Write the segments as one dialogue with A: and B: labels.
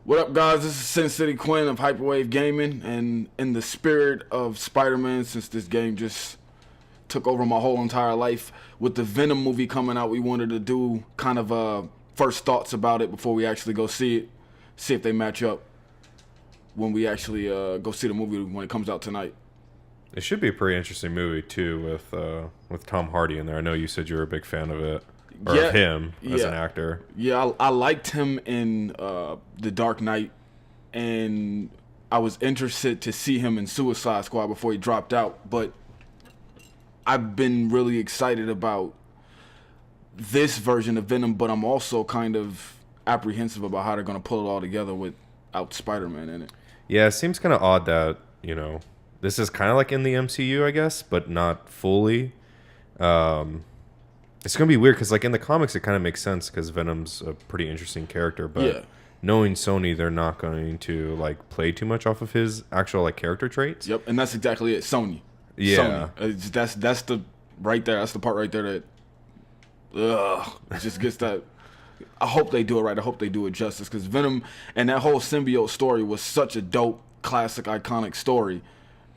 A: What up, guys? This is Sin City Quinn of Hyperwave Gaming, and in the spirit of Spider-Man, since this game just took over my whole entire life, with the Venom movie coming out, we wanted to do kind of first thoughts about it before we actually go see it, see if they match up when we actually go see the movie when it comes out tonight.
B: It should be a pretty interesting movie too, with Tom Hardy in there. I know you said you were a big fan of it, or of him as an actor.
A: Yeah, I liked him in The Dark Knight, and I was interested to see him in Suicide Squad before he dropped out. But I've been really excited about this version of Venom, but I'm also kind of apprehensive about how they're going to pull it all together without Spider-Man in it.
B: Yeah, it seems kind of odd that, this is kind of like in the MCU, I guess, but not fully. It's going to be weird because, like, in the comics, it kind of makes sense because Venom's a pretty interesting character. But knowing Sony, they're not going to, like, play too much off of his actual, like, character traits.
A: Yep, and that's exactly it. Sony.
B: Yeah.
A: Sony. That's the right there. That's the part right there that it just gets that. I hope they do it right. I hope they do it justice because Venom and that whole symbiote story was such a dope, classic, iconic story.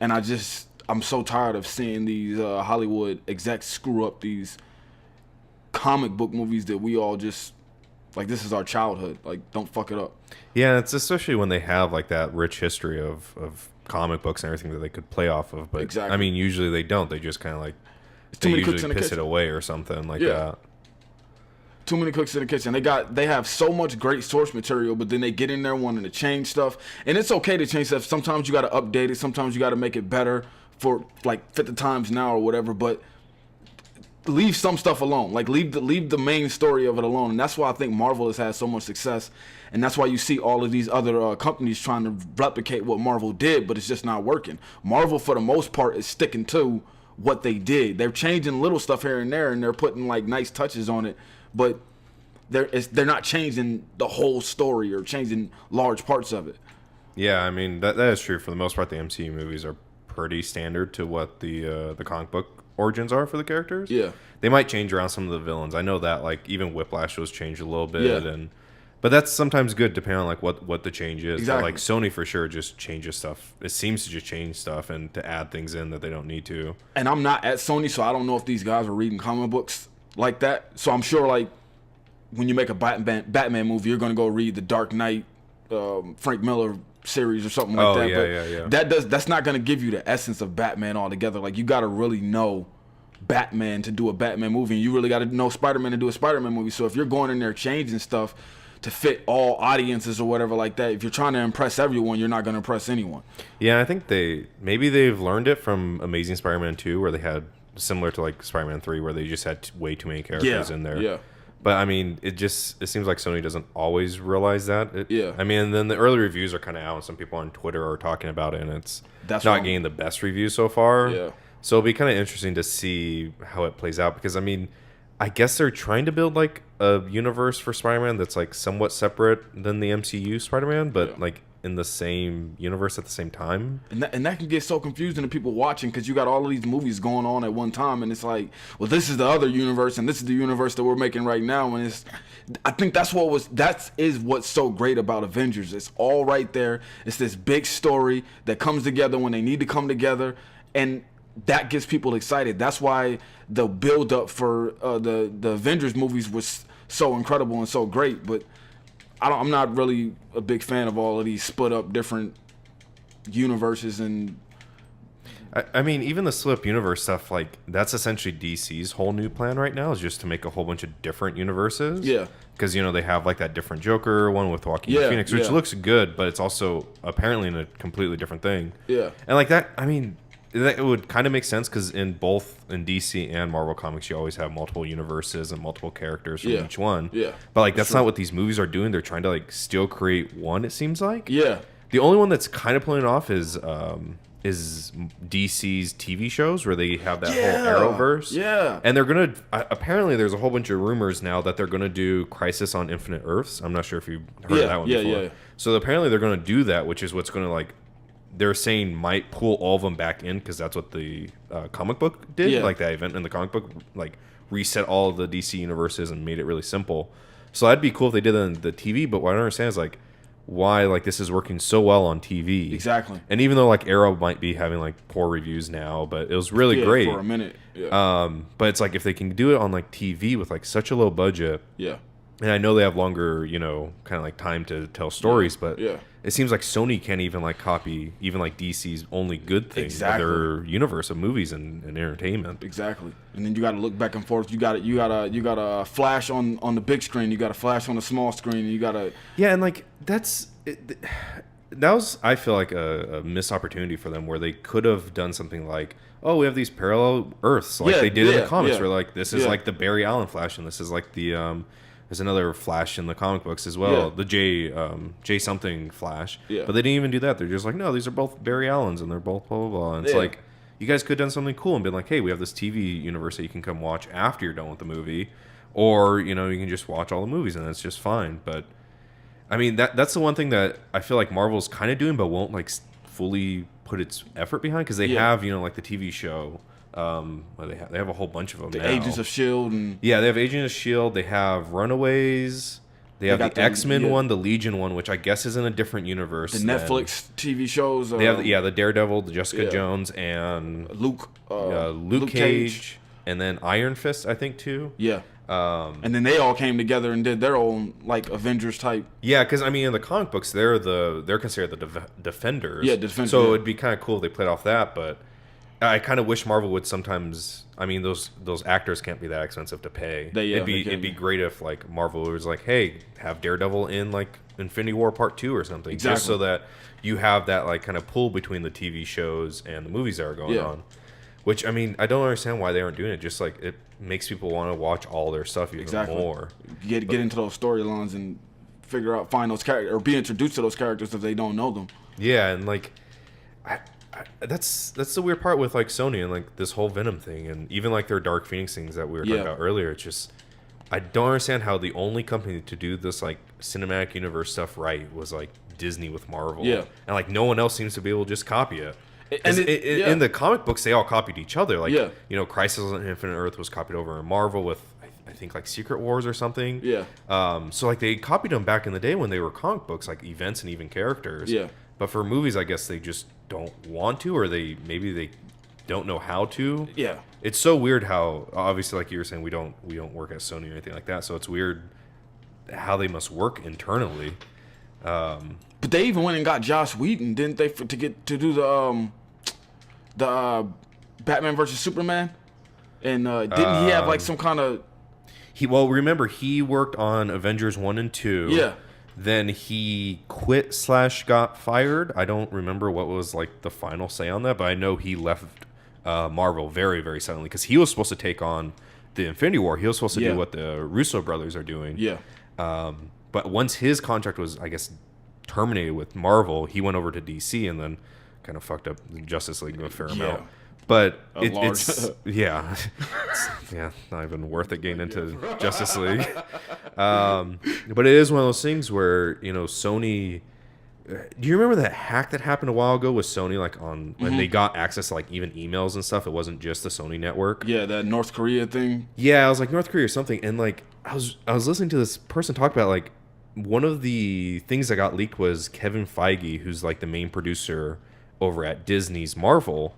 A: And I'm so tired of seeing these Hollywood execs screw up these comic book movies that we all just, like, this is our childhood. Like, don't fuck it up.
B: Yeah, it's especially when they have, like, that rich history of comic books and everything that they could play off of. But,
A: exactly.
B: I mean, usually they don't. They just kind of, like,
A: Too
B: they
A: many cooks in
B: usually
A: the
B: piss
A: kitchen.
B: it away or something like that.
A: Too many cooks in the kitchen. They have so much great source material, but then they get in there wanting to change stuff. And it's okay to change stuff. Sometimes you got to update it. Sometimes you got to make it better for, like, fit the times now or whatever. But leave some stuff alone. Like, leave the main story of it alone. And that's why I think Marvel has had so much success. And that's why you see all of these other companies trying to replicate what Marvel did, but it's just not working. Marvel, for the most part, is sticking to what they did. They're changing little stuff here and there, and they're putting, like, nice touches on it. But they're not changing the whole story or changing large parts of it.
B: Yeah, I mean, that is true. For the most part, the MCU movies are pretty standard to what the comic book origins are for the characters.
A: Yeah.
B: They might change around some of the villains. I know that, like, even Whiplash was changed a little bit. But that's sometimes good depending on, like, what the change is.
A: Exactly.
B: But, like, Sony for sure just changes stuff. It seems to just change stuff and to add things in that they don't need to.
A: And I'm not at Sony, so I don't know if these guys are reading comic books like that. So I'm sure, like, when you make a Batman movie, you're going to go read the Dark Knight Frank Miller series or something like that. That's not going to give you the essence of Batman altogether. Like, you got to really know Batman to do a Batman movie, and you really got to know Spider-Man to do a Spider-Man movie. So if you're going in there changing stuff to fit all audiences or whatever like that, if you're trying to impress everyone, you're not going to impress anyone.
B: Yeah, I think they've learned it from Amazing Spider-Man 2, where they had, similar to, like, Spider-Man 3, where they just had way too many characters in there.
A: Yeah.
B: But, I mean, it seems like Sony doesn't always realize that.
A: Yeah.
B: I mean, and then the early reviews are kind of out, and some people on Twitter are talking about it, and that's not getting the best reviews so far.
A: Yeah.
B: So it'll be kind of interesting to see how it plays out, because, I mean, I guess they're trying to build, like, a universe for Spider-Man that's, like, somewhat separate than the MCU Spider-Man, but, like, in the same universe at the same time.
A: And that can get so confusing to people watching, because you got all of these movies going on at one time, and it's like, well, this is the other universe, and this is the universe that we're making right now. And I think that is what's so great about Avengers. It's all right there. It's this big story that comes together when they need to come together, and that gets people excited. That's why the build up for the Avengers movies was so incredible and so great. But I'm not really a big fan of all of these split up different universes. And
B: I mean, even the split up universe stuff, like, that's essentially DC's whole new plan right now, is just to make a whole bunch of different universes.
A: Yeah.
B: Because, they have, like, that different Joker one with Joaquin Phoenix, which looks good, but it's also apparently in a completely different thing.
A: Yeah.
B: And, like, that, I mean, that would kind of make sense, because in DC and Marvel Comics, you always have multiple universes and multiple characters from each one.
A: Yeah.
B: But, like, that's not what these movies are doing. They're trying to, like, still create one, it seems like.
A: Yeah.
B: The only one that's kind of pulling it off is DC's TV shows, where they have that whole Arrowverse.
A: Yeah.
B: And they're going to... Apparently, there's a whole bunch of rumors now that they're going to do Crisis on Infinite Earths. I'm not sure if you've heard of that one before.
A: Yeah.
B: So apparently, they're going to do that, which is what's going to, like... They're saying might pull all of them back in, because that's what the comic book did.
A: Yeah.
B: Like, that event in the comic book, like, reset all of the DC universes and made it really simple. So that'd be cool if they did that in the TV. But what I don't understand is, like, why like this is working so well on TV.
A: Exactly.
B: And even though like Arrow might be having like poor reviews now, but it was really great
A: for a minute. Yeah.
B: But it's like if they can do it on like TV with like such a low budget,
A: Yeah.
B: and I know they have longer, you know, kind of like time to tell stories, but
A: Yeah.
B: it seems like Sony can't even like copy even like DC's only good thing,
A: Exactly.
B: their universe of movies and entertainment.
A: Exactly. And then you got to look back and forth. You got to flash on the big screen. You got to flash on the small screen. And you got to
B: Yeah, and like that was I feel like a missed opportunity for them where they could have done something like, oh, we have these parallel Earths like they did in the comics, where like this is like the Barry Allen Flash and this is like the there's another Flash in the comic books as well, the J something Flash.
A: Yeah.
B: But they didn't even do that. They're just like, no, these are both Barry Allens and they're both blah blah blah. And it's like you guys could have done something cool and been like, hey, we have this TV universe that you can come watch after you're done with the movie, or you know you can just watch all the movies and that's just fine. But I mean that's the one thing that I feel like Marvel's kind of doing, but won't like fully put its effort behind, because they have, you know, like the TV show. Well, they have a whole bunch of them.
A: the
B: now.
A: Agents of Shield and
B: Yeah, they have Agents of Shield. They have Runaways. They have
A: got
B: the
A: the-
B: X-Men
A: yeah.
B: one, the Legion one, which I guess is in a different universe.
A: the
B: than-
A: Netflix TV shows.
B: They have the Daredevil, the Jessica
A: Yeah.
B: Jones, and
A: Luke
B: Luke Cage, and then Iron Fist, I think too.
A: Yeah. And then they all came together and did their own like Avengers type.
B: Yeah, because I mean, in the comic books, they're considered the Defenders.
A: Yeah, Defenders,
B: So
A: yeah.
B: it'd be kind of cool if they played off that, but I kind of wish Marvel would sometimes. I mean, those actors can't be that expensive to pay. It'd be great if like Marvel was like, hey, have Daredevil in like Infinity War Part 2 or something,
A: Exactly.
B: just so that you have that like kind of pull between the TV shows and the movies that are going on. Which I mean, I don't understand why they aren't doing it. Just like it makes people want to watch all their stuff even more.
A: Get into those storylines and find those characters or be introduced to those characters if they don't know them.
B: Yeah, and like, that's the weird part with like Sony and like this whole Venom thing, and even like their Dark Phoenix things that we were talking about earlier. It's just I don't understand how the only company to do this like cinematic universe stuff right was like Disney with Marvel.
A: Yeah.
B: And like no one else seems to be able to just copy it.
A: And
B: In the comic books, they all copied each other. Like,
A: Yeah.
B: you know, Crisis on Infinite Earth was copied over in Marvel with, I think, like Secret Wars or something.
A: Yeah.
B: So, like, they copied them back in the day when they were comic books, like events and even characters.
A: Yeah.
B: But for movies, I guess they just don't want to, or maybe they don't know how to.
A: Yeah.
B: It's so weird how, obviously, like you were saying, we don't work at Sony or anything like that. So it's weird how they must work internally.
A: But they even went and got Joss Whedon, didn't they, to do the Batman versus Superman? And didn't he have like some kind of
B: Remember, he worked on Avengers 1 and 2.
A: Yeah.
B: Then he quit / got fired. I don't remember what was like the final say on that, but I know he left Marvel very, very suddenly because he was supposed to take on the Infinity War. He was supposed to do what the Russo brothers are doing.
A: Yeah.
B: But once his contract was, I guess, terminated with Marvel, he went over to DC and then kind of fucked up the Justice League a fair amount. But it's it's not even worth it getting into Justice League. But it is one of those things where, you know, Sony. Do you remember that hack that happened a while ago with Sony, like when they got access to like even emails and stuff? It wasn't just the Sony network.
A: Yeah, that North Korea thing.
B: Yeah, I was like North Korea or something, and like I was listening to this person talk about like one of the things that got leaked was Kevin Feige, who's like the main producer over at Disney's Marvel,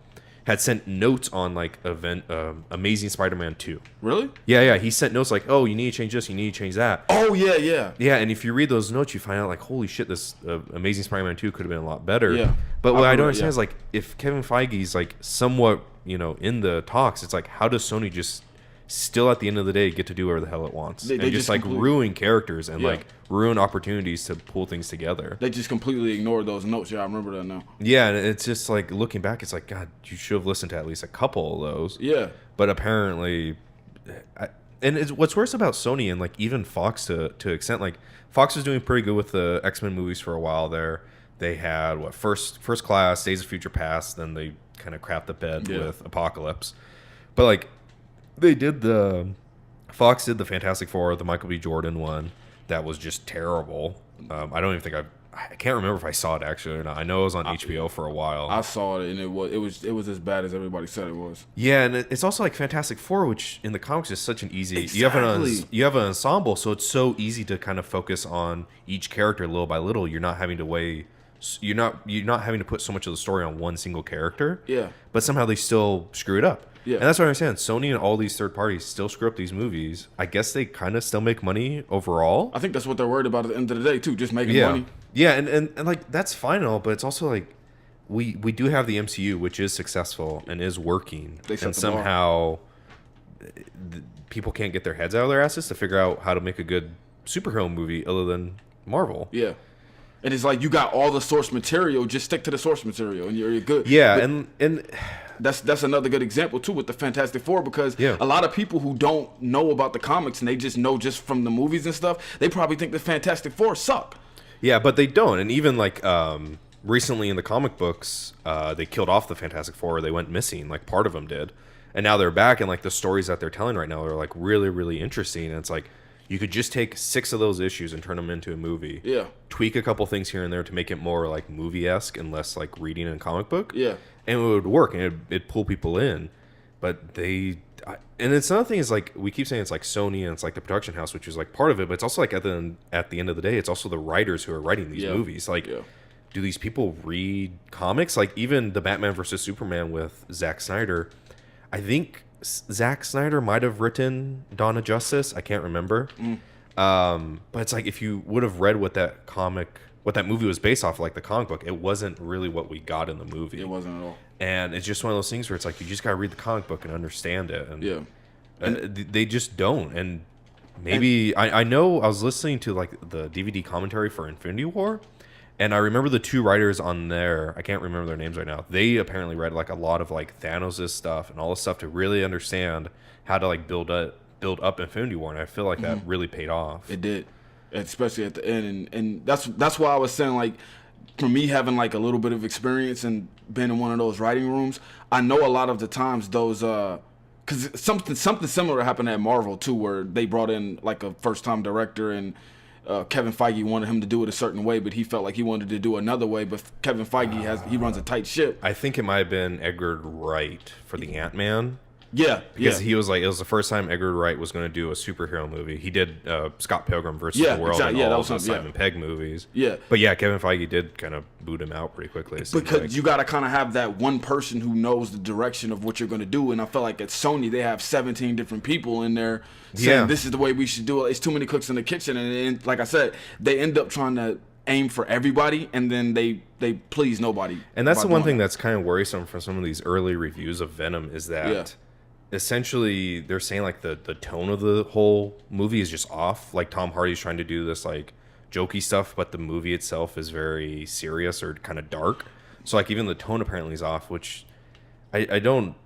B: had sent notes on like Amazing Spider-Man 2.
A: Really?
B: Yeah. He sent notes like, oh, you need to change this, you need to change that.
A: Oh, yeah.
B: Yeah, and if you read those notes, you find out like, holy shit, this Amazing Spider-Man 2 could have been a lot better.
A: Yeah.
B: But what I don't understand is like, if Kevin Feige's like somewhat, you know, in the talks, it's like, how does Sony just still at the end of the day get to do whatever the hell it wants?
A: They
B: and just like ruin characters and like ruin opportunities to pull things together.
A: They just completely ignored those notes. Yeah, I remember that now.
B: Yeah, and it's just like looking back, it's like, God, you should have listened to at least a couple of those.
A: Yeah.
B: But apparently, what's worse about Sony and like even Fox to extent, like Fox was doing pretty good with the X-Men movies for a while there. They had First Class, Days of Future Past, then they kind of crapped the bed with Apocalypse. But like Fox did the Fantastic Four, the Michael B. Jordan one, that was just terrible. I don't even think I can't remember if I saw it actually or not. I know it was on HBO for a while.
A: I saw it, and it was as bad as everybody said it was.
B: Yeah, and it's also like Fantastic Four, which in the comics is such an easy.
A: Exactly.
B: You have an ensemble, so it's so easy to kind of focus on each character little by little. You're not having to weigh. You're not having to put so much of the story on one single character.
A: Yeah.
B: But somehow they still screw it up.
A: Yeah.
B: And that's what I'm saying. Sony and all these third parties still screw up these movies. I guess they kind of still make money overall.
A: I think that's what they're worried about at the end of the day too, just making money.
B: Yeah, and like that's fine and all, but it's also like we do have the MCU, which is successful and is working, and somehow people can't get their heads out of their asses to figure out how to make a good superhero movie other than Marvel.
A: Yeah. And it's like you got all the source material, just stick to the source material and you're good.
B: Yeah,
A: but
B: and
A: that's another good example too with the Fantastic Four, because a lot of people who don't know about the comics and they just know just from the movies and stuff, they probably think the Fantastic Four suck.
B: Yeah, but they don't. And even like recently in the comic books, they killed off the Fantastic Four. They went missing, like part of them did, and now they're back. And like the stories that they're telling right now are like really, really interesting. And it's like you could just take 6 of those issues and turn them into a movie.
A: Yeah.
B: Tweak a couple things here and there to make it more like movie-esque and less like reading a comic book.
A: Yeah.
B: And it would work and it'd pull people in. But and it's another thing is like we keep saying it's like Sony and it's like the production house, which is like part of it, but it's also like at the end of the day, it's also the writers who are writing these movies. Like, do these people read comics? Like even the Batman versus Superman with Zack Snyder, I think Zack Snyder might have written Dawn of Justice. I can't remember. But it's like if you would have read what that movie was based off, like the comic book, it wasn't really what we got in the movie.
A: It wasn't at all.
B: And it's just one of those things where it's like you just gotta read the comic book and understand it. And
A: and
B: they just don't. And maybe I know I was listening to like the DVD commentary for Infinity War, and I remember the 2 writers on there. I can't remember their names right now. They apparently read like a lot of like Thanos' stuff and all this stuff to really understand how to like build up Infinity War, and I feel like that really paid off.
A: It did, especially at the end, and that's why I was saying like, for me having like a little bit of experience and being in one of those writing rooms, I know a lot of the times those because something similar happened at Marvel too, where they brought in like a first time director and Kevin Feige wanted him to do it a certain way, but he felt like he wanted to do another way. But Kevin Feige he runs a tight ship.
B: I think it might have been Edgar Wright for the Ant-Man.
A: Yeah,
B: because he was like, it was the first time Edgar Wright was going to do a superhero movie. He did Scott Pilgrim versus the World and all of the Simon Pegg movies.
A: Yeah,
B: but yeah, Kevin Feige did kind of boot him out pretty quickly.
A: Because you got to kind of have that one person who knows the direction of what you're going to do. And I feel like at Sony they have 17 different people in there saying this is the way we should do it. It's too many cooks in the kitchen, and like I said, they end up trying to aim for everybody, and then they please nobody.
B: And that's the one thing that's kind of worrisome for some of these early reviews of Venom is that essentially they're saying like the tone of the whole movie is just off. Like Tom Hardy's trying to do this like jokey stuff, but the movie itself is very serious or kind of dark. So like even the tone apparently is off, which I don't.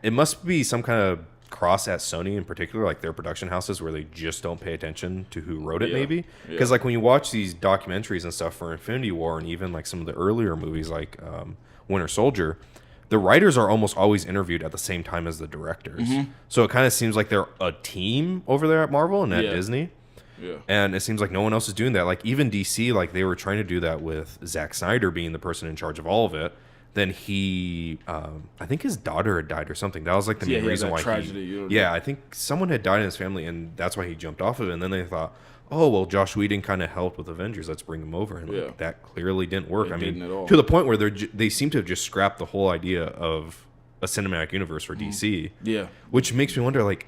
B: It must be some kind of cross at Sony in particular, like their production houses, where they just don't pay attention to who wrote it. Maybe because like when you watch these documentaries and stuff for Infinity War and even like some of the earlier movies like Winter Soldier, the writers are almost always interviewed at the same time as the directors. So it kind of seems like they're a team over there at Marvel and at Disney. Yeah. And it seems like no one else is doing that. Like even DC, like they were trying to do that with Zack Snyder being the person in charge of all of it. Then he, I think his daughter had died or something. That was like the main reason why I think someone had died in his family and that's why he jumped off of it. And then they thought, oh, well, Josh Whedon kind of helped with Avengers. Let's bring him over. And like, that clearly didn't work. I mean, to the point where they seem to have just scrapped the whole idea of a cinematic universe for DC. Yeah. Which makes me wonder, like,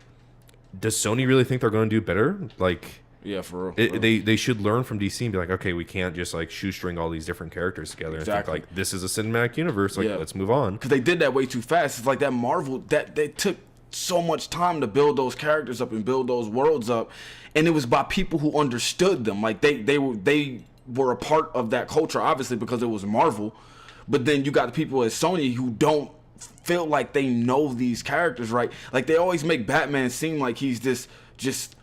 B: does Sony really think they're going to do better? Like,
A: yeah, for real.
B: They should learn from DC and be like, okay, we can't just like shoestring all these different characters together and think like this is a cinematic universe. Like, let's move on.
A: Because they did that way too fast. It's like that Marvel that they took so much time to build those characters up and build those worlds up, and it was by people who understood them. Like they were a part of that culture, obviously because it was Marvel. But then you got the people at Sony who don't feel like they know these characters, right? Like they always make Batman seem like he's this just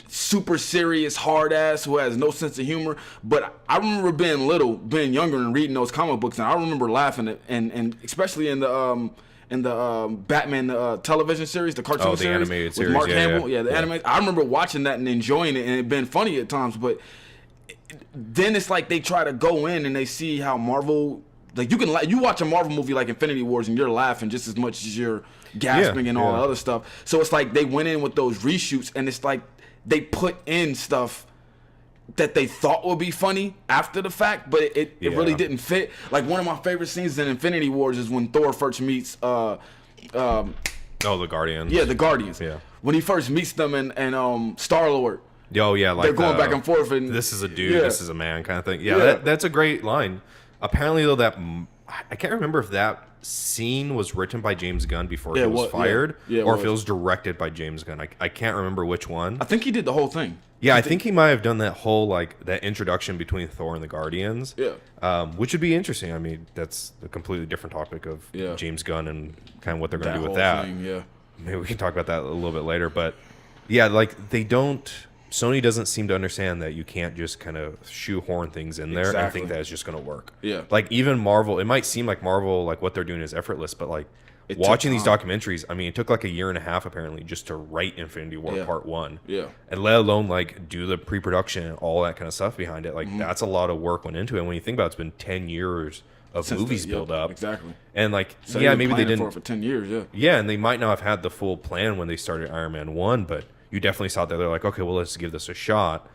A: super serious hard ass who has no sense of humor. But I remember being younger and reading those comic books, and I remember laughing at, and especially in the Batman television series, the cartoon series,
B: animated series
A: with Mark Hamill. The anime. I remember watching that and enjoying it, and it been funny at times. But then it's like they try to go in and they see how Marvel, like you watch a Marvel movie like Infinity Wars and you're laughing just as much as you're gasping and all the other stuff. So it's like they went in with those reshoots and it's like they put in stuff that they thought would be funny after the fact, but it really didn't fit. Like one of my favorite scenes in Infinity Wars is when Thor first meets
B: the Guardians.
A: Yeah, the Guardians.
B: Yeah.
A: When he first meets them and Star-Lord.
B: Oh yeah, like
A: they're going back and forth and
B: this is a dude, this is a man kind of thing. Yeah, that's a great line. Apparently though, that I can't remember if that scene was written by James Gunn before he was fired, or if it was directed by James Gunn. I can't remember which one.
A: I think he did the whole thing.
B: Yeah, I think he might have done that whole like that introduction between Thor and the Guardians. Yeah, which would be interesting. I mean, that's a completely different topic of James Gunn and kind of what they're going to do with that.
A: Thing,
B: maybe we can talk about that a little bit later. But yeah, like they don't. Sony doesn't seem to understand that you can't just kind of shoehorn things in there and think that it's just going to work. Yeah. Like even Marvel, it might seem like Marvel, like what they're doing is effortless, but like watching these documentaries, I mean, it took like a year and a half apparently just to write Infinity War Part 1. Yeah. And let alone like do the pre-production and all that kind of stuff behind it. Like that's a lot of work went into it. And when you think about it, it's been 10 years of movies build up.
A: Exactly.
B: And like, so maybe they didn't.
A: For 10 years,
B: Yeah, and they might not have had the full plan when they started Iron Man 1, but you definitely saw that they're like, okay, well, let's give this a shot.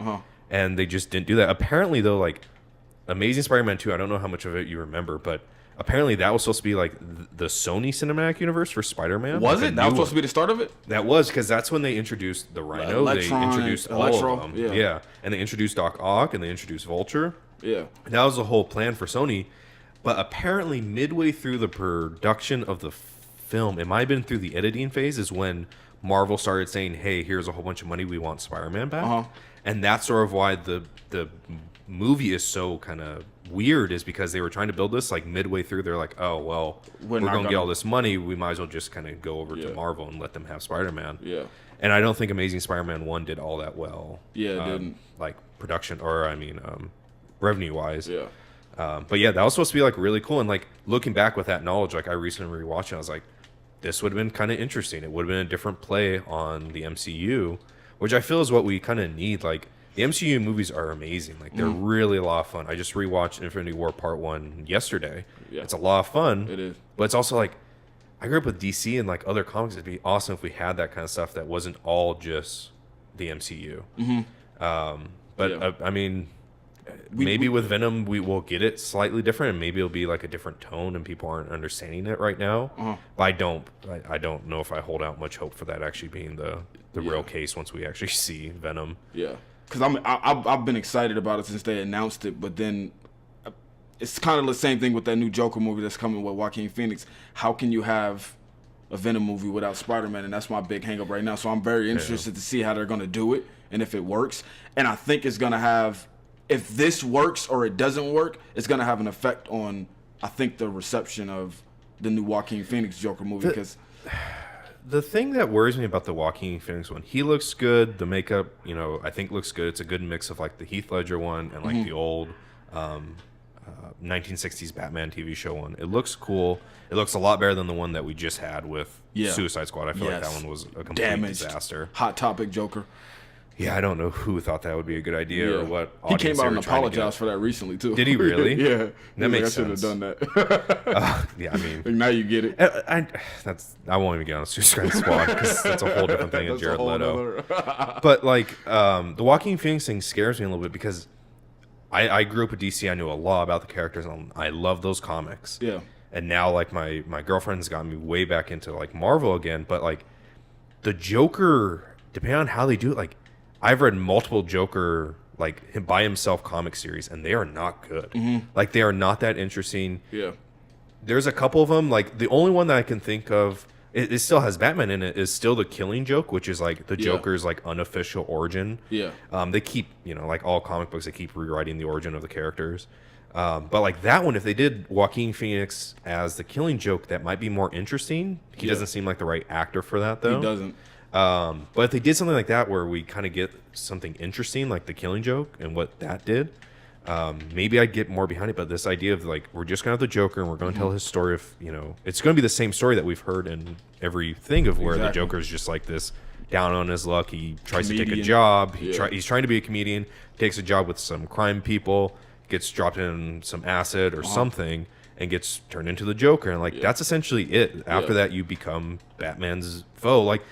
B: And they just didn't do that. Apparently, though, like Amazing Spider-Man 2, I don't know how much of it you remember, but apparently that was supposed to be like the Sony Cinematic Universe for Spider-Man.
A: Was it? That was supposed to be the start of it?
B: That was, because that's when they introduced the Rhino. They introduced all of them. Yeah. And they introduced Doc Ock and they introduced Vulture. Yeah. And that was the whole plan for Sony. But apparently, midway through the production of the film, it might have been through the editing phase, is when Marvel started saying, hey, here's a whole bunch of money, we want Spider-Man back. And that's sort of why the movie is so kind of weird, is because they were trying to build this like midway through. They're like, oh, well, we're going to get all this money. We might as well just kind of go over to Marvel and let them have Spider-Man. Yeah. And I don't think Amazing Spider-Man 1 did all that well. Yeah, it didn't. Like production, or I mean, revenue-wise. Yeah. But yeah, that was supposed to be like really cool. And like looking back with that knowledge, like I recently rewatched it, I was like, this would have been kind of interesting. It would have been a different play on the MCU, which I feel is what we kind of need. Like the MCU movies are amazing. Like they're really a lot of fun. I just rewatched Infinity War Part 1 yesterday. Yeah. It's a lot of fun. It is. But it's also like, I grew up with DC and like other comics. It'd be awesome if we had that kind of stuff that wasn't all just the MCU. I mean, maybe with Venom we will get it slightly different, and maybe it'll be like a different tone and people aren't understanding it right now. But I don't know if I hold out much hope for that actually being the real case once we actually see Venom. Yeah, because I've been excited about it since they announced it, but then it's kind of the same thing with that new Joker movie that's coming with Joaquin Phoenix. How can you have a Venom movie without Spider-Man? And that's my big hang up right now. So I'm very interested to see how they're going to do it and if it works. And I think it's going to have, if this works or it doesn't work, it's going to have an effect on, I think, the reception of the new Joaquin Phoenix Joker movie. Because the thing that worries me about the Joaquin Phoenix one, he looks good. The makeup, I think looks good. It's a good mix of like the Heath Ledger one and like the old 1960s Batman TV show one. It looks cool. It looks a lot better than the one that we just had with Suicide Squad. I feel like that one was a complete disaster.
A: Hot Topic Joker.
B: Yeah, I don't know who thought that would be a good idea or what.
A: He came out and apologized for that recently too.
B: Did he really?
A: Yeah,
B: that makes
A: sense. I should have done that.
B: Yeah, I mean,
A: like now you get it.
B: I won't even get on Suicide Squad because that's a whole different thing than Jared Leto. But like the Joaquin Phoenix thing scares me a little bit because I grew up with DC. I knew a lot about the characters, and I love those comics. Yeah. And now like my girlfriend's got me way back into like Marvel again. But like the Joker, depending on how they do it, like I've read multiple Joker like him by himself comic series, and they are not good. Like they are not that interesting. Yeah. There's a couple of them. Like the only one that I can think of, it still has Batman in it, is still the Killing Joke, which is like the Joker's like unofficial origin. Yeah. They keep, like all comic books, they keep rewriting the origin of the characters. But like that one, if they did Joaquin Phoenix as the Killing Joke, that might be more interesting. He doesn't seem like the right actor for that though.
A: He doesn't.
B: But if they did something like that where we kind of get something interesting like the Killing Joke and what that did, maybe I'd get more behind it. But this idea of like, we're just going to have the Joker and we're going to tell his story of, it's going to be the same story that we've heard in everything of where the Joker is just like this down on his luck. He tries to take a
A: Comedian.
B: job.
A: Yeah.
B: He's trying to be a comedian. Takes a job with some crime people. Gets dropped in some acid or something, and gets turned into the Joker. And like that's essentially it. After that, you become Batman's foe. Like,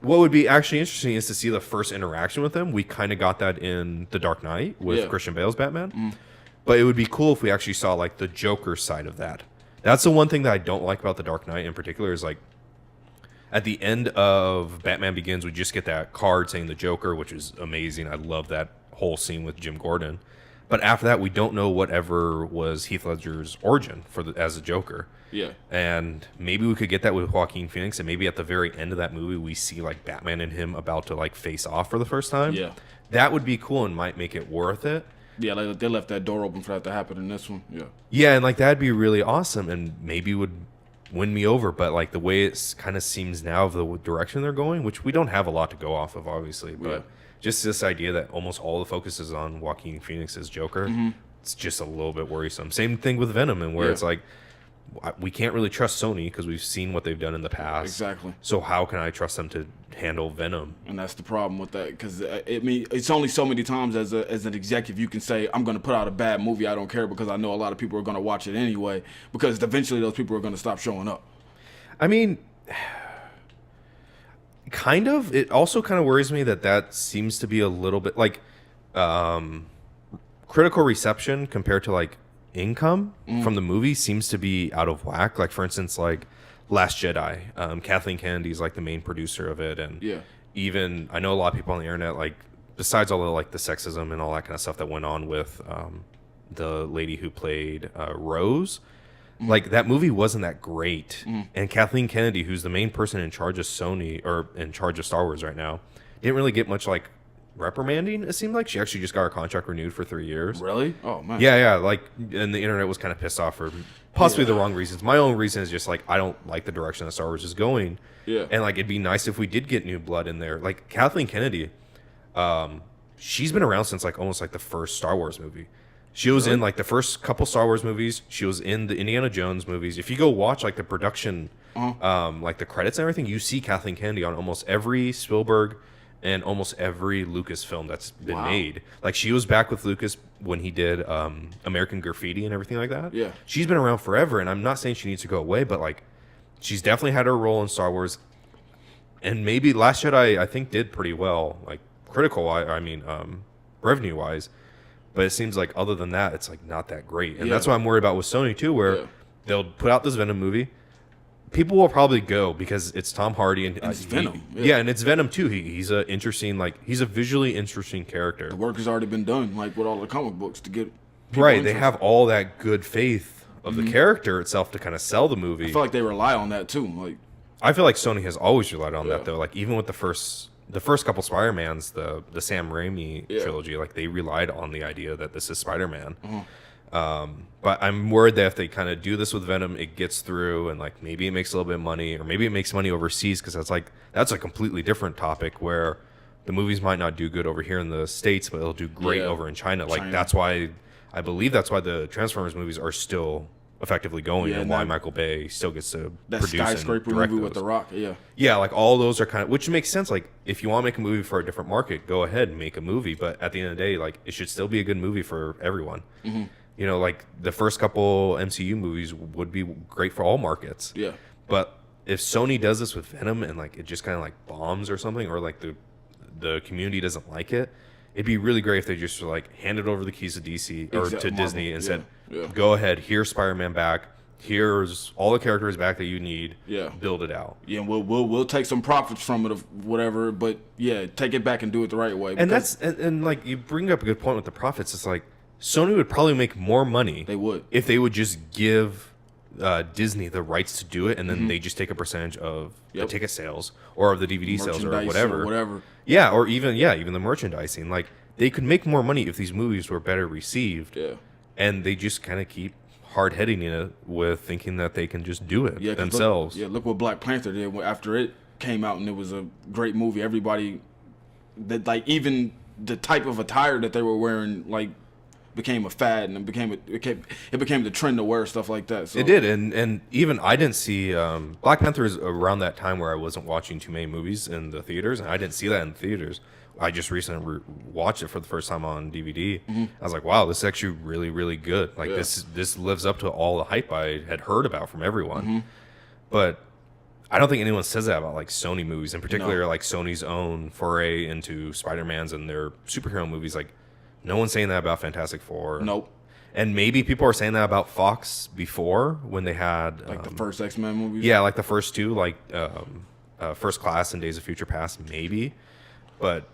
B: what would be actually interesting is to see the first interaction with him. We kind of got that in The Dark Knight with Christian Bale's Batman. But it would be cool if we actually saw like the Joker side of that. That's the one thing that I don't like about The Dark Knight in particular is like at the end of Batman Begins, we just get that card saying the Joker, which is amazing. I love that whole scene with Jim Gordon. But after that, we don't know whatever was Heath Ledger's origin as a Joker.
A: Yeah.
B: And maybe we could get that with Joaquin Phoenix, and maybe at the very end of that movie, we see like Batman and him about to like face off for the first time.
A: Yeah.
B: That would be cool and might make it worth it.
A: Yeah, they left that door open for that to happen in this one. Yeah.
B: Yeah, and like that'd be really awesome, and maybe would win me over. But like the way it kind of seems now of the direction they're going, which we don't have a lot to go off of, obviously, but just this idea that almost all the focus is on Joaquin Phoenix's Joker, it's just a little bit worrisome. Same thing with Venom, and where it's like we can't really trust Sony because we've seen what they've done in the past.
A: Exactly.
B: So how can I trust them to handle Venom?
A: And that's the problem with that, because it's only so many times as an executive you can say, I'm going to put out a bad movie, I don't care, because I know a lot of people are going to watch it anyway, because eventually those people are going to stop showing up.
B: I mean, kind of. It also kind of worries me that seems to be a little bit like critical reception compared to like income from the movie seems to be out of whack. Like, for instance, like Last Jedi, Kathleen Kennedy's like the main producer of it, and even I know a lot of people on the internet, like besides all the like the sexism and all that kind of stuff that went on with the lady who played Rose, like that movie wasn't that great. And Kathleen Kennedy, who's the main person in charge of Sony or in charge of Star Wars right now, didn't really get much like reprimanding. It seemed like she actually just got her contract renewed for 3 years.
A: Really? Oh man.
B: Yeah. Like, and the internet was kind of pissed off for possibly the wrong reasons. My own reason is just like I don't like the direction that Star Wars is going. Yeah. And like it'd be nice if we did get new blood in there. Like Kathleen Kennedy, she's been around since like almost like the first Star Wars movie. She was in like the first couple Star Wars movies. She was in the Indiana Jones movies. If you go watch like the production, like the credits and everything, you see Kathleen Kennedy on almost every Spielberg and almost every Lucas film that's been made. Like she was back with Lucas when he did American Graffiti and everything like that. Yeah. She's been around forever, and I'm not saying she needs to go away, but like she's definitely had her role in Star Wars. And maybe Last Jedi, I think, did pretty well, like critical, I mean, revenue wise. But it seems like other than that, it's like not that great. And that's what I'm worried about with Sony too, where they'll put out this Venom movie. People will probably go because it's Tom Hardy and
A: it's Venom.
B: Yeah, and it's Venom too. He's a interesting, like he's a visually interesting character.
A: The work has already been done, like with all the comic books to get
B: right. They have all that good faith of the character itself to kind of sell the movie.
A: I feel like they rely on that too. Like
B: I feel like Sony has always relied on that though. Like even with the first couple Spider-Mans, the Sam Raimi trilogy, like they relied on the idea that this is Spider-Man. But I'm worried that if they kind of do this with Venom, it gets through and like maybe it makes a little bit of money, or maybe it makes money overseas, because that's a completely different topic where the movies might not do good over here in the States, but it'll do great over in China. Like that's why I believe that's why the Transformers movies are still effectively going, and why Michael Bay still gets to produce
A: skyscraper
B: and direct
A: movie
B: those.
A: with The Rock.
B: Yeah, like all those are kind of, which makes sense. Like if you want to make a movie for a different market, go ahead and make a movie. But at the end of the day, like it should still be a good movie for everyone. You know, like the first couple MCU movies would be great for all markets. Yeah. But if Sony does this with Venom and like it just kind of like bombs or something, or like the community doesn't like it, it'd be really great if they just like handed over the keys to DC or to Disney and said, "Go ahead, here's Spider-Man back. Here's all the characters back that you need. Build it out.
A: Yeah, and we'll take some profits from it, of whatever. But yeah, take it back and do it the right way.
B: And that's and like you bring up a good point with the profits. It's like Sony would probably make more money.
A: They would
B: if they would just give Disney the rights to do it, and then they just take a percentage of the ticket sales or of the DVD sales or whatever. Yeah, or even the merchandising. Like they could make more money if these movies were better received. Yeah, and they just kind of keep hard-heading it with thinking that they can just do it themselves.
A: Look what Black Panther did after it came out, and it was a great movie. Everybody, that like even the type of attire that they were wearing, like became a fad and it became the trend to wear stuff like that. So.
B: It did, and even I didn't see Black Panther is around that time where I wasn't watching too many movies in the theaters, and I didn't see that in the theaters. I just recently watched it for the first time on DVD. I was like, wow, this is actually really, really good. Like this lives up to all the hype I had heard about from everyone. But I don't think anyone says that about like Sony movies, in particular, like Sony's own foray into Spider-Man's and their superhero movies. Like, no one's saying that about Fantastic Four.
A: Nope.
B: And maybe people are saying that about Fox before when they had
A: like the first X-Men movies.
B: Yeah, like the first two, like First Class and Days of Future Past, maybe. But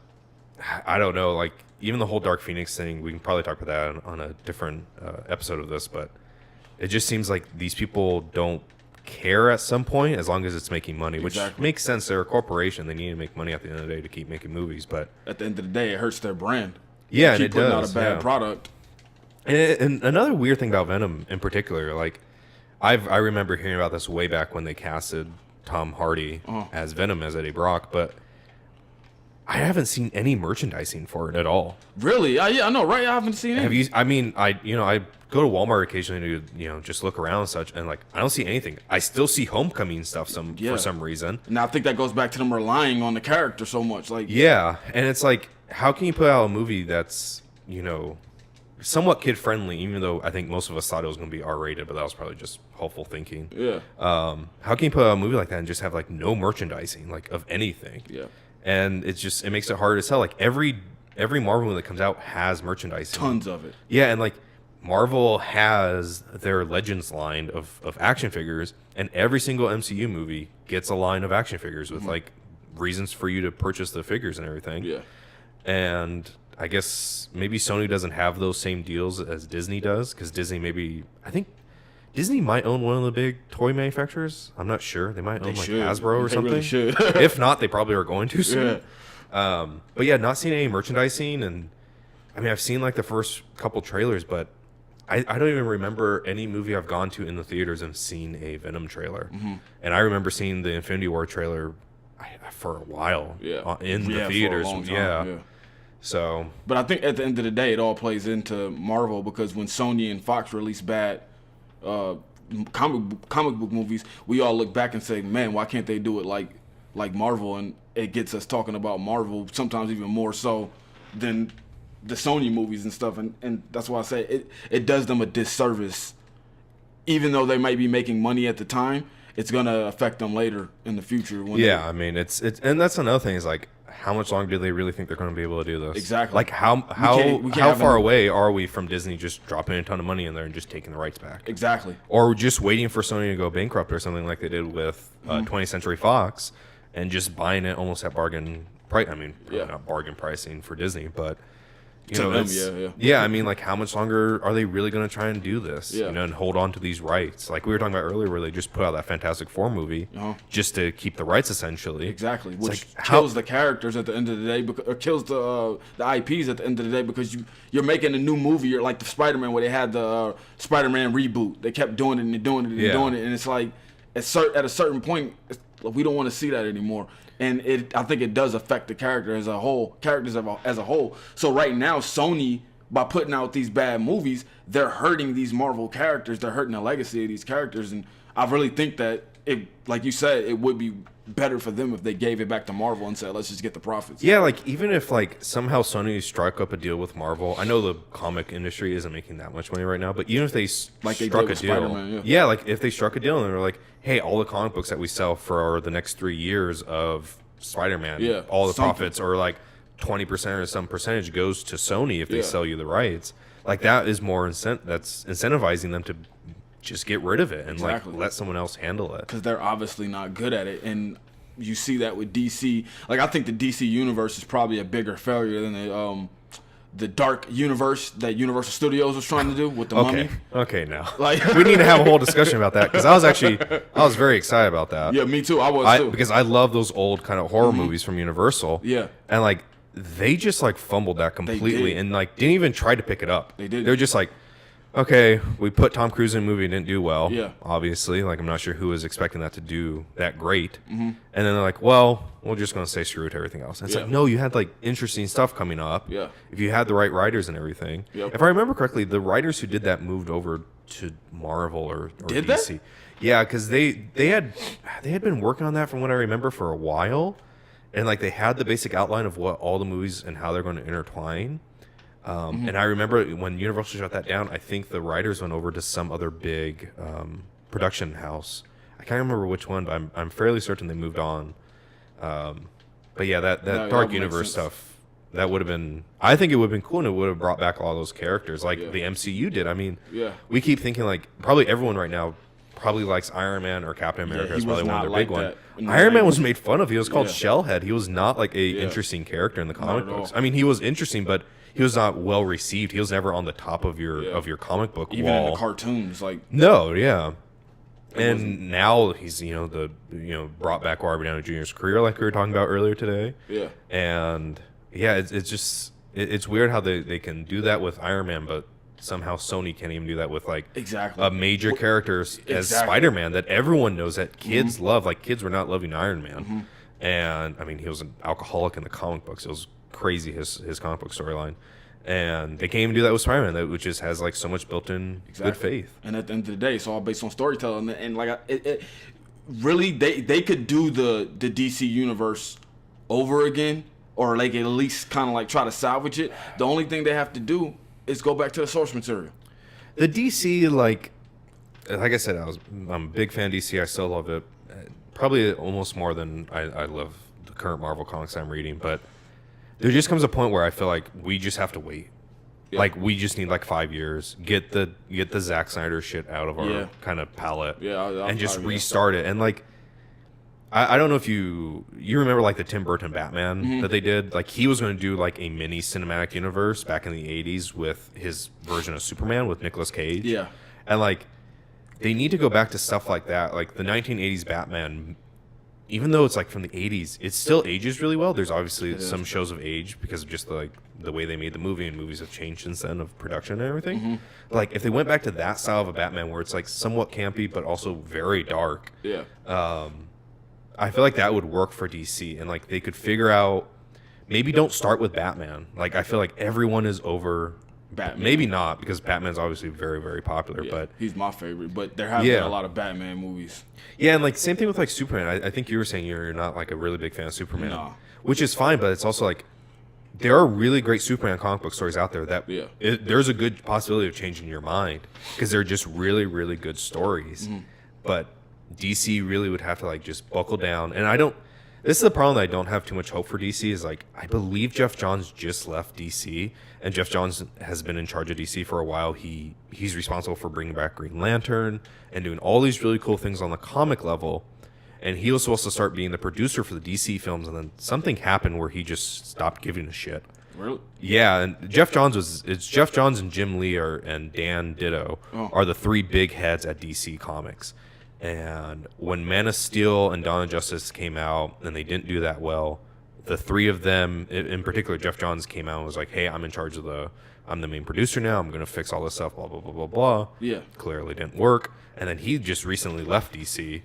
B: I don't know. Like even the whole Dark Phoenix thing, we can probably talk about that on a different episode of this. But it just seems like these people don't care at some point as long as it's making money, which makes sense. They're a corporation; they need to make money at the end of the day to keep making movies. But
A: at the end of the day, it hurts their brand.
B: Yeah,
A: and
B: it does.
A: Out a bad product.
B: And another weird thing about Venom, in particular, like I remember hearing about this way back when they casted Tom Hardy as Venom as Eddie Brock, but I haven't seen any merchandising for it at all.
A: Really? Yeah, I know, right? I haven't seen it.
B: Have you? I mean, I go to Walmart occasionally to just look around and such, and like I don't see anything. I still see Homecoming stuff for some reason.
A: And I think that goes back to them relying on the character so much. Like
B: and it's like, how can you put out a movie that's somewhat kid friendly, even though I think most of us thought it was going to be R-rated, but that was probably just hopeful thinking.
A: Yeah.
B: How can you put out a movie like that and just have like no merchandising, like of anything?
A: Yeah.
B: And it makes it hard to sell. Like every Marvel movie that comes out has merchandising.
A: Tons of it.
B: Yeah, and like Marvel has their Legends line of action figures, and every single MCU movie gets a line of action figures with like reasons for you to purchase the figures and everything.
A: Yeah.
B: And I guess maybe Sony doesn't have those same deals as Disney does, because I think Disney might own one of the big toy manufacturers. I'm not sure. They might own like Hasbro or something.
A: Really should.
B: If not, they probably are going to soon. Yeah. But yeah, not seeing any merchandising, and I mean, I've seen like the first couple trailers, but I don't even remember any movie I've gone to in the theaters and seen a Venom trailer. And I remember seeing the Infinity War trailer for a while in the theaters.
A: For a long time. Yeah.
B: So,
A: but I think at the end of the day, it all plays into Marvel, because when Sony and Fox release bad comic book movies, we all look back and say, man, why can't they do it like Marvel? And it gets us talking about Marvel sometimes even more so than the Sony movies and stuff. And that's why I say it does them a disservice. Even though they might be making money at the time, it's gonna affect them later in the future.
B: I mean, it's and that's another thing is like, how much longer do they really think they're going to be able to do this?
A: Exactly.
B: Like how far away are we from Disney just dropping a ton of money in there and just taking the rights back?
A: Exactly.
B: Or just waiting for Sony to go bankrupt or something like they did with 20th Century Fox and just buying it almost at bargain price. I mean, not bargain pricing for Disney, but I mean, like, how much longer are they really going to try and do this?
A: Yeah.
B: And hold on to these rights? Like we were talking about earlier, where they just put out that Fantastic Four movie just to keep the rights, essentially.
A: Exactly, which kills the characters at the end of the day, or kills the IPs at the end of the day, because you're making a new movie. You're like the Spider-Man, where they had the Spider-Man reboot. They kept doing it and doing it and doing it, and it's like at a certain point, we don't want to see that anymore. And I think it does affect the characters as a whole. So right now, Sony, by putting out these bad movies, they're hurting these Marvel characters. They're hurting the legacy of these characters. And I really think that like you said, it would be better for them if they gave it back to Marvel and said, let's just get the profits.
B: Yeah, like even if like somehow Sony struck up a deal with Marvel, I know the comic industry isn't making that much money right now, but even if they struck a deal, like if they struck a deal and they're like, hey, all the comic books that we sell for the next 3 years of Spider-Man, all the profits, or like 20% or some percentage goes to Sony if they sell you the rights. Like that is more that's incentivizing them to just get rid of it and like let someone else handle it, because
A: they're obviously not good at it. And you see that with DC. Like I think the DC universe is probably a bigger failure than the dark universe that Universal Studios was trying to do with the Mummy.
B: Okay, now like we need to have a whole discussion about that, because I was very excited about that.
A: Yeah, me too. I was too,
B: because I love those old kind of horror movies from Universal.
A: Yeah,
B: and like they just like fumbled that completely and like didn't even try to pick it up.
A: They did.
B: They're just like, okay, we put Tom Cruise in a movie and didn't do well.
A: Yeah.
B: Obviously, like I'm not sure who was expecting that to do that great. Mm-hmm. And then they're like, well, we're just gonna say screw it to everything else. And it's like, no, you had like interesting stuff coming up.
A: Yeah.
B: If you had the right writers and everything.
A: Yep.
B: If I remember correctly, the writers who did that moved over to Marvel or
A: Did
B: DC.
A: they?
B: Yeah, because they had been working on that from what I remember for a while, and like they had the basic outline of what all the movies and how they're going to intertwine. And I remember when Universal shut that down, I think the writers went over to some other big production house. I can't remember which one, but I'm fairly certain they moved on. But yeah, that Dark Universe stuff, that would have been... I think it would have been cool, and it would have brought back all those characters like the MCU did. I mean, we keep thinking like probably everyone right now probably likes Iron Man or Captain America is probably one of their big ones. Iron Man was made fun of. He was called Shellhead. He was not like a interesting character in the comic books. I mean, he was interesting, but he was not well received. He was never on the top of your comic book
A: even
B: wall.
A: in the cartoons, like
B: No, yeah. And now he's brought back Robert Downey Jr.'s career like we were talking about earlier today.
A: Yeah.
B: And yeah, it's just it's weird how they can do that with Iron Man, but somehow Sony can't even do that with like a major character as Spider-Man that everyone knows that kids love. Like kids were not loving Iron Man, and I mean he was an alcoholic in the comic books. It was crazy his comic book storyline, and they can't even do that with Spider-Man, which just has like so much built-in good faith.
A: And at the end of the day, it's all based on storytelling. And like really, they could do the DC universe over again, or like at least kind of like try to salvage it. The only thing they have to do is go back to the source material.
B: The DC, like I said, I'm a big fan of DC. I still love it, probably almost more than I love the current Marvel comics I'm reading. But there just comes a point where I feel like we just have to wait. Yeah. Like we just need like 5 years, get the Zack Snyder shit out of our kind of palette, and just restart it. And like I don't know if you remember like the Tim Burton Batman that they did. Like he was going to do like a mini cinematic universe back in the 80s with his version of Superman with Nicolas Cage.
A: Yeah.
B: And like they need to go back to stuff like that. Like the 1980s Batman, even though it's like from the 80s, it still ages really well. There's obviously some shows of age because of just the way they made the movie, and movies have changed since then of production and everything. Like if they went back to that style of a Batman where it's like somewhat campy but also very dark.
A: Yeah.
B: I feel like that would work for DC, and like they could figure out, maybe don't start with Batman. Like I feel like everyone is over
A: Batman.
B: Maybe not, because Batman's obviously very, very popular, but
A: he's my favorite. But there have been a lot of Batman movies.
B: Yeah, and like same thing with like Superman. I think you were saying you're not like a really big fan of Superman, which is fine, but it's also like there are really great Superman comic book stories out there that there's a good possibility of changing your mind because they're just really, really good stories. But DC really would have to like just buckle down. And this is the problem that I don't have too much hope for DC is like, I believe Jeff Johns just left DC, and Jeff Johns has been in charge of DC for a while. He's responsible for bringing back Green Lantern and doing all these really cool things on the comic level. And he was supposed to start being the producer for the DC films, and then something happened where he just stopped giving a shit.
A: Really?
B: Yeah, and Jeff Johns and Jim Lee and Dan Ditto are the three big heads at DC Comics. And when Man of Steel and Dawn of Justice came out and they didn't do that well, the three of them, in particular Jeff Johns, came out and was like, hey, I'm the main producer now, I'm going to fix all this stuff, blah, blah, blah, blah, blah. Yeah. Clearly didn't work. And then he just recently left DC.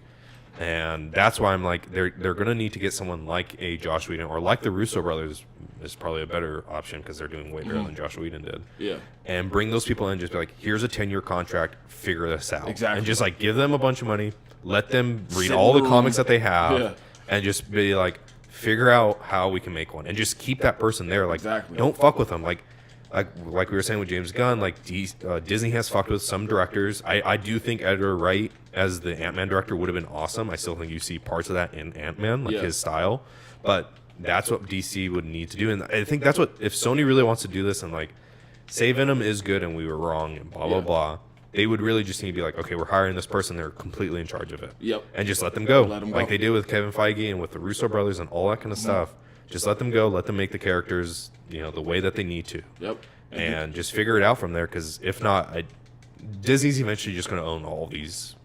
B: And that's why I'm like, they're going to need to get someone like a Josh Whedon, or like the Russo brothers is probably a better option because they're doing way better than Josh Whedon did. Yeah. And bring those people in, just be like, here's a 10-year contract, figure this out. Exactly. And just like give them a bunch of money, let them read all the comics that they have, and just be like, figure out how we can make one. And just keep that person there. Like, don't fuck with them. Like we were saying with James Gunn, like Disney has fucked with some directors. I do think Edgar Wright as the Ant-Man director would have been awesome. I still think you see parts of that in Ant-Man, like his style. But that's what DC would need to do. And I think that's what, if Sony really wants to do this and like say Venom is good and we were wrong and blah, blah, blah, they would really just need to be like, okay, we're hiring this person. They're completely in charge of it. Yep. And just let them go. Like they did with Kevin Feige and with the Russo brothers and all that kind of stuff. Just let them go. Let them make the characters, the way that they need to. Yep. And just figure it out from there. Because if not, Disney's eventually just going to own all these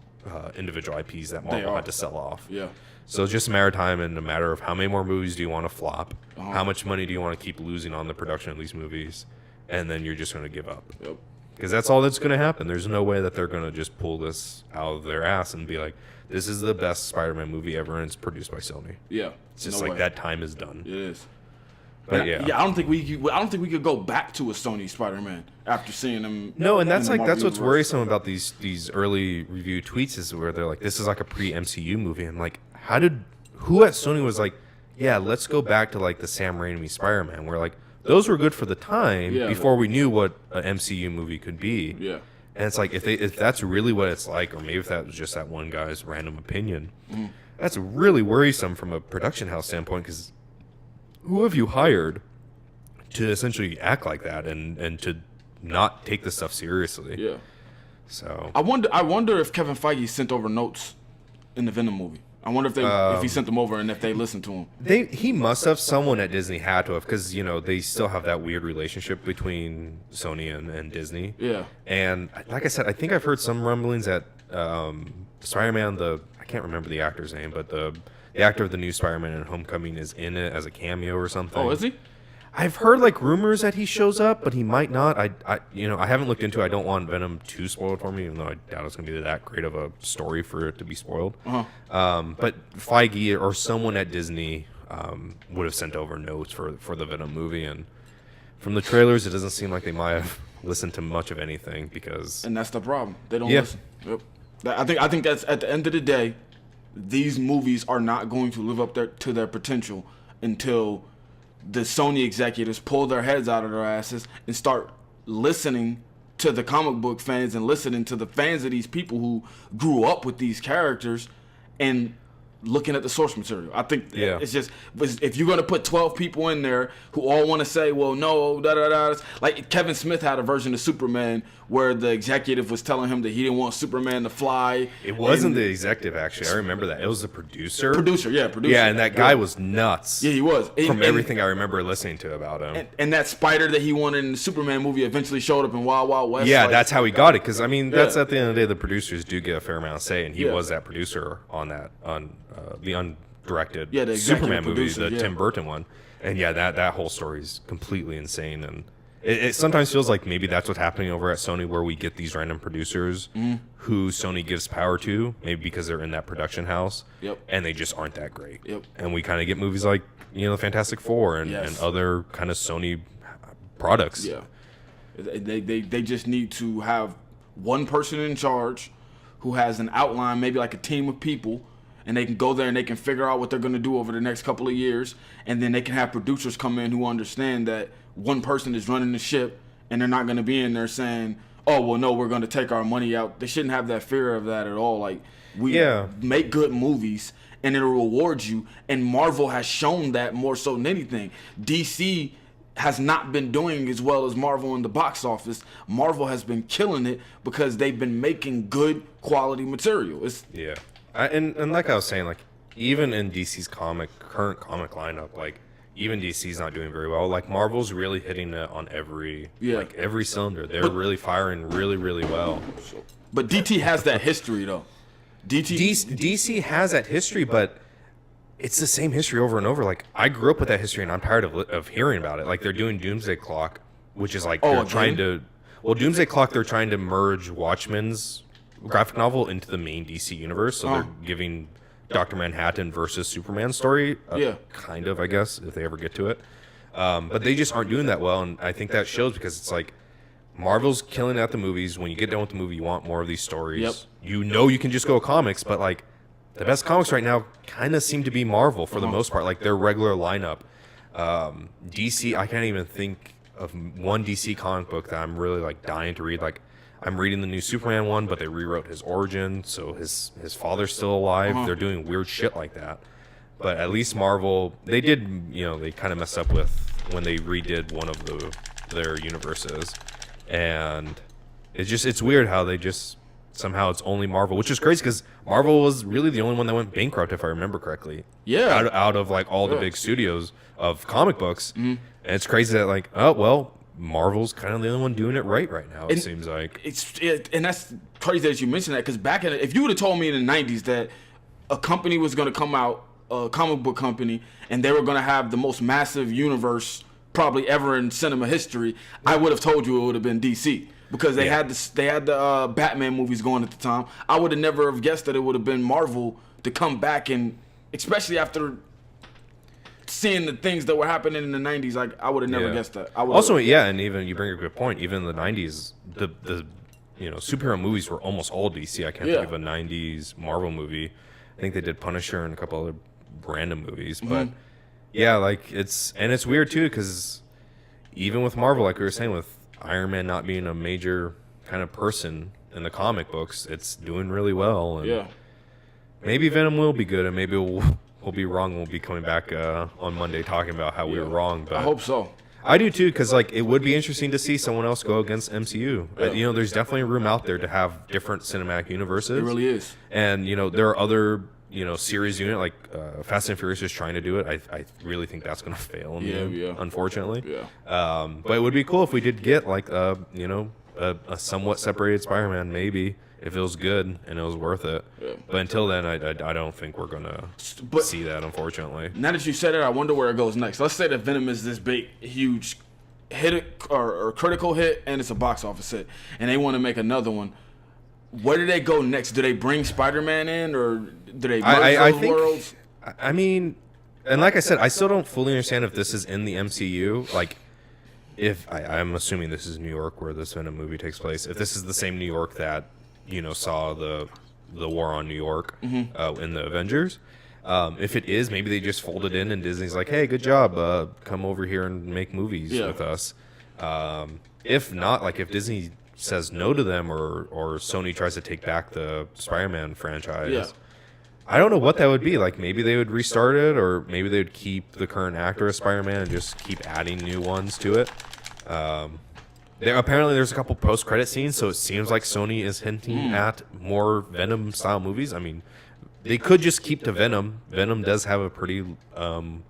B: individual IPs that Marvel had to sell off. Yeah. So it's just a matter of time and a matter of how many more movies do you want to flop? How much money do you want to keep losing on the production of these movies? And then you're just going to give up. Yep. because that's all that's going to happen. There's no way that they're going to just pull this out of their ass and be like, this is the best Spider-Man movie ever, and it's produced by Sony.
A: Yeah,
B: it's just like that time is done.
A: It is.
B: But
A: I don't think we could go back to a Sony Spider-Man after seeing them.
B: No, and that's what's
A: universe.
B: worrisome about these early review tweets is where they're like, this is like a pre-MCU movie, and like, who at Sony was like, yeah, let's go back to like the Sam Raimi Spider-Man, where like those were good for the time before we knew what an MCU movie could be.
A: Yeah.
B: And it's like if that's really what it's like, or maybe if that was just that one guy's random opinion, that's really worrisome from a production house standpoint. Because who have you hired to essentially act like that and to not take this stuff seriously?
A: Yeah.
B: So
A: I wonder if Kevin Feige sent over notes in the Venom movie. I wonder if he sent them over and if they listened to him.
B: He must have. Someone at Disney had to have, because they still have that weird relationship between Sony and Disney.
A: Yeah.
B: And like I said, I think I've heard some rumblings that Spider-Man, I can't remember the actor's name, but the actor of the new Spider-Man in Homecoming is in it as a cameo or something.
A: Oh, is he?
B: I've heard like rumors that he shows up, but he might not. I haven't looked into it. I don't want Venom too spoiled for me, even though I doubt it's going to be that great of a story for it to be spoiled. But Feige or someone at Disney would have sent over notes for the Venom movie, and from the trailers, it doesn't seem like they might have listened to much of anything because.
A: And that's the problem. They don't listen. Yep. I think that's at the end of the day, these movies are not going to live up to their potential until the Sony executives pull their heads out of their asses and start listening to the comic book fans and listening to the fans of these people who grew up with these characters and looking at the source material. I think it's just, if you're going to put 12 people in there who all want to say, well, no, da-da-da. Like Kevin Smith had a version of Superman where the executive was telling him that he didn't want Superman to fly.
B: It wasn't the executive, actually. I remember that. It was the producer.
A: Producer.
B: Yeah, and that guy was nuts.
A: Yeah, he was.
B: From everything I remember listening to about him.
A: And that spider that he wanted in the Superman movie eventually showed up in Wild Wild West.
B: Yeah, that's how he got it. Because, I mean, that's at the end of the day, the producers do get a fair amount of say, and he was that producer on the undirected
A: the
B: Superman movie,
A: producer,
B: the Tim Burton one. And yeah, that whole story is completely insane. And it sometimes feels like maybe that's what's happening over at Sony, where we get these random producers who Sony gives power to, maybe because they're in that production house, and they just aren't that great. And we kind of get movies like the Fantastic Four and other kind of Sony products.
A: Yeah, they just need to have one person in charge who has an outline, maybe like a team of people, and they can go there and they can figure out what they're going to do over the next couple of years, and then they can have producers come in who understand that one person is running the ship, and they're not going to be in there saying, oh, well, no, we're going to take our money out. They shouldn't have that fear of that at all. Like, we make good movies, and it'll reward you, and Marvel has shown that more so than anything. DC has not been doing as well as Marvel in the box office. Marvel has been killing it because they've been making good quality material.
B: And like I was saying, like, even in DC's current comic lineup, like, even DC's not doing very well. Like, Marvel's really hitting it on every cylinder. They're really firing really, really well.
A: But DT has that history, though.
B: DC has that history, but it's the same history over and over. Like, I grew up with that history, and I'm tired of hearing about it. Like, they're doing Doomsday Clock, which is like Doomsday Clock, they're trying to merge Watchmen's graphic novel into the main DC universe. So they're giving Dr. Manhattan versus Superman story, kind of, I guess, if they ever get to it. But they just aren't doing that well, and I think that shows because it's like Marvel's killing at the movies. When you get done with the movie, you want more of these stories. You can just go comics, but like the best comics right now kind of seem to be Marvel for the most part, like their regular lineup. DC, I can't even think of one DC comic book that I'm really like dying to read. Like, I'm reading the new Superman one, but they rewrote his origin, so his father's still alive. They're doing weird shit like that. But at least Marvel, they did, they kind of messed up with when they redid one of their universes. And it's weird how they just, somehow it's only Marvel, which is crazy because Marvel was really the only one that went bankrupt, if I remember correctly.
A: Yeah.
B: Out of like all the big studios of comic books. And it's crazy that like, oh, well, Marvel's kind of the only one doing it right now, it seems like.
A: And that's crazy that you mentioned that, because if you would have told me in the 90s that a company was going to come out, a comic book company, and they were going to have the most massive universe probably ever in cinema history, I would have told you it would have been DC. because they had the Batman movies going at the time. I would have never have guessed that it would have been Marvel to come back, and especially after seeing the things that were happening in the 90s, like I would have never guessed that.
B: Also, and even you bring a good point. Even in the 90s, the superhero movies were almost all DC. I can't think of a 90s Marvel movie. I think they did Punisher and a couple other random movies, but like it's weird too, because even with Marvel, like we were saying, with Iron Man not being a major kind of person in the comic books, it's doing really well. And maybe Venom will be good, and maybe we'll be wrong. We'll be coming back on Monday talking about how we were wrong. But
A: I hope so.
B: I do too, because like it would be interesting to see someone else go against MCU. There's definitely room out there to have different cinematic universes.
A: It really is.
B: And there are other series unit like Fast and Furious is trying to do it. I really think that's going to fail in the end, unfortunately. But it would be cool if we did get like a somewhat separated Spider-Man, maybe, if it was good and it was worth it. But until then, I don't think we're going to see that, unfortunately.
A: Now that you said it, I wonder where it goes next. Let's say that Venom is this big, huge hit or critical hit, and it's a box office hit, and they want to make another one. Where do they go next? Do they bring Spider-Man in, or do they merge those worlds?
B: I mean, and like I said, I still don't fully understand if this is in the MCU. Like, if I'm assuming this is New York where this Venom movie takes place. If this is the same New York that saw the war on New York in the Avengers. If it is, maybe they just fold it in, and Disney's like, "Hey, good job. Come over here and make movies with us." If not, like if Disney says no to them, or Sony tries to take back the Spider-Man franchise, I don't know what that would be. Like maybe they would restart it, or maybe they would keep the current actor as Spider-Man and just keep adding new ones to it. Apparently there's a couple post-credit scenes, so it seems like Sony is hinting at more Venom-style movies. I mean, they could just keep to Venom. Venom does have a pretty long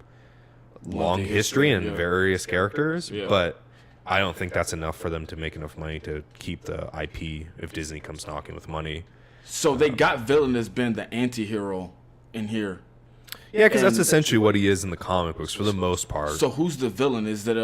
B: history and various characters, but I don't think that's enough for them to make enough money to keep the IP if Disney comes knocking with money.
A: So they got Villain as being the anti-hero in here.
B: Yeah, because that's essentially what he is in the comic books for the most part.
A: So who's the villain? Is that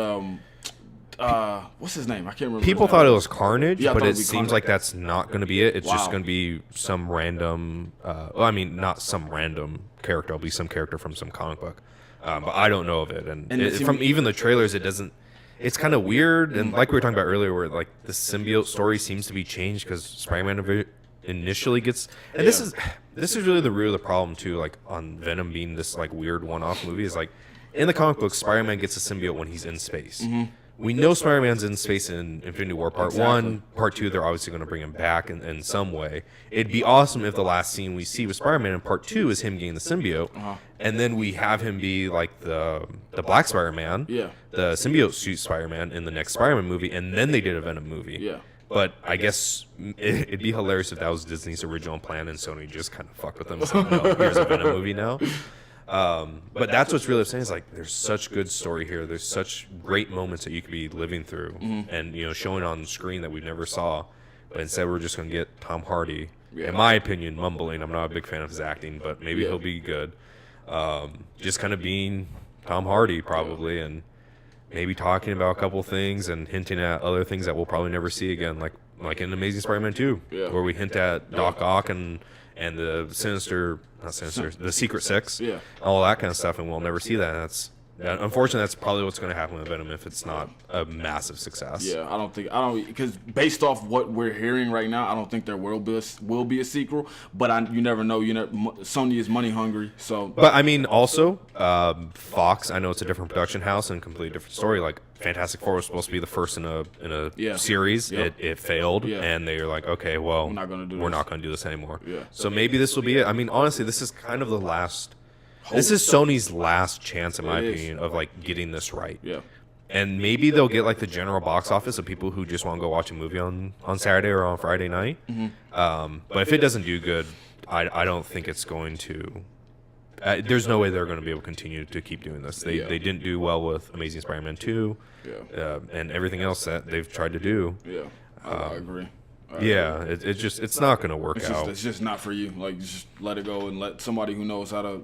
A: what's his name? I can't remember.
B: People thought it was Carnage, but it seems like that's not going to be it. It's just going to be some random. Not some random character. It'll be some character from some comic book, but I don't know of it. And from even the trailers, it doesn't. It's kind of weird, and like we were talking about earlier, where like the symbiote story seems to be changed because Spider-Man initially gets, and this is really the root of the problem too. Like on Venom being this like weird one-off movie, is like in the comic book, Spider-Man gets a symbiote when he's in space. We know Spider-Man's in space in Infinity War Part 1. Part 2, they're obviously going to bring him back in some way. It'd be awesome if the last scene we see with Spider-Man in Part 2 is him getting the symbiote. And then we have him be like the Black Spider-Man, the symbiote suit Spider-Man in the next Spider-Man movie, and then they did a Venom movie. But I guess it'd be hilarious if that was Disney's original plan and Sony just kind of fucked with them and said, no, here's a Venom movie now. But that's what's really upsetting, is like there's such good story here. There's such great moments that you could be living through and showing on the screen that we never saw. But instead we're just going to get Tom Hardy, in my opinion, mumbling. I'm not a big fan of his acting, but maybe he'll be good. Just kind of being Tom Hardy probably, and maybe talking about a couple things and hinting at other things that we'll probably never see again, like in Amazing Spider-Man 2, where we hint at Doc Ock and the the Secret Six, all that kind of stuff, and we'll never see that. Unfortunately, that's probably what's going to happen with Venom if it's not a massive success.
A: Because based off what we're hearing right now, I don't think there will be a sequel. But you never know. Sony is money hungry, so.
B: But I mean, also, Fox. I know it's a different production house and a completely different story. Like Fantastic Four was supposed to be the first in a series. It failed, and they're like, okay, well, we're not going to do this anymore. So maybe this will be it. I mean, honestly, this is kind of the last. This is Sony's last chance, in my opinion, of like getting this right. And maybe they'll get like the general box office of people who just want to go watch a movie on Saturday or on Friday night. But if it doesn't do good, I don't think it's going to. There's no way they're going to be able to continue to keep doing this. They didn't do well with Amazing Spider-Man 2 and everything else that they've tried to do.
A: I agree.
B: It's not going to work out.
A: It's just not for you. Like, just let it go and let somebody who knows how to.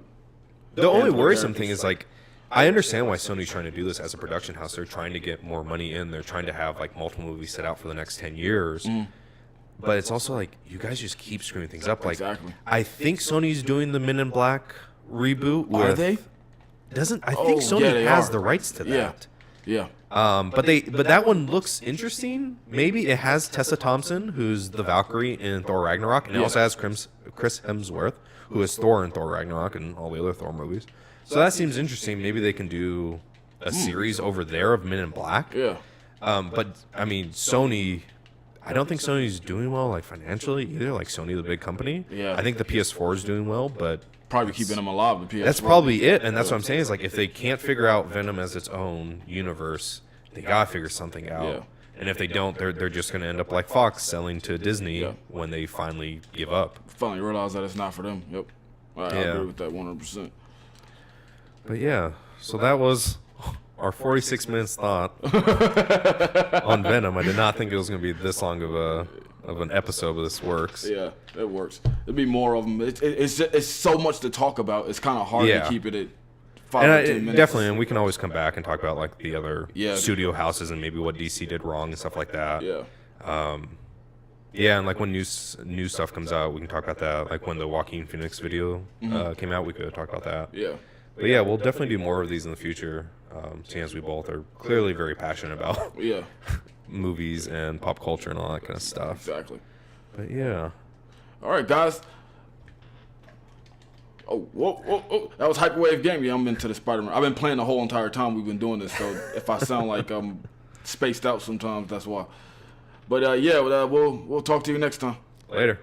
B: The only worrisome thing is like I understand why Sony's trying to do this as a production house. They're trying to get more money in. They're trying to have like multiple movies set out for the next 10 years. But it's also like you guys just keep screwing things up. Like
A: Exactly.
B: I think Sony's doing the Men in Black reboot.
A: Are they?
B: I think
A: Oh,
B: Sony
A: yeah, they
B: has
A: are.
B: the rights to that.
A: Yeah.
B: But that one looks interesting. Maybe it has Tessa Thompson, who's the Valkyrie in Thor Ragnarok, and it also has Chris Hemsworth, who is Thor in Thor Ragnarok and all the other Thor movies. So that seems interesting. Maybe they can do a series over there of Men in Black.
A: Yeah.
B: But I mean, Sony. I don't think Sony's doing well, like financially either. Like Sony, the big company.
A: Yeah.
B: I think the PS4 is doing well, but
A: Probably keeping them alive. The PS4.
B: that's probably it. And that's what I'm saying is like if they can't figure out Venom as its own universe, they gotta figure something out.
A: Yeah.
B: And if they don't, they're just gonna end up like Fox selling to Disney
A: Yeah.
B: when they finally give up.
A: Finally realized that it's not for them. Yep. I
B: Yeah.
A: agree with that 100%.
B: But yeah, so that was our 46 minutes thought on Venom. I did not think it was gonna be this long of an episode, but this works.
A: Yeah, it works. There'll be more of them. It's so much to talk about. It's kind of hard
B: Yeah.
A: to keep it at 5
B: And
A: or 10 minutes.
B: definitely, and we can always come back and talk about like the other
A: Yeah.
B: studio houses and maybe what DC did wrong and stuff like that.
A: Yeah.
B: Yeah, and like when new stuff comes out, we can talk about that. Like when the Joaquin Phoenix video came out, we could talk about that.
A: Yeah.
B: But yeah, we'll definitely do more of these in the future. Seeing as we both are clearly very passionate about
A: Yeah.
B: movies and pop culture and all that kind of stuff.
A: Exactly.
B: But yeah,
A: All right, guys. Oh, whoa. That was Hyperwave Game. Yeah, I'm into the Spider-Man. I've been playing the whole entire time we've been doing this, so if I sound like I'm spaced out sometimes, that's why. But yeah, we'll talk to you next time.
B: later.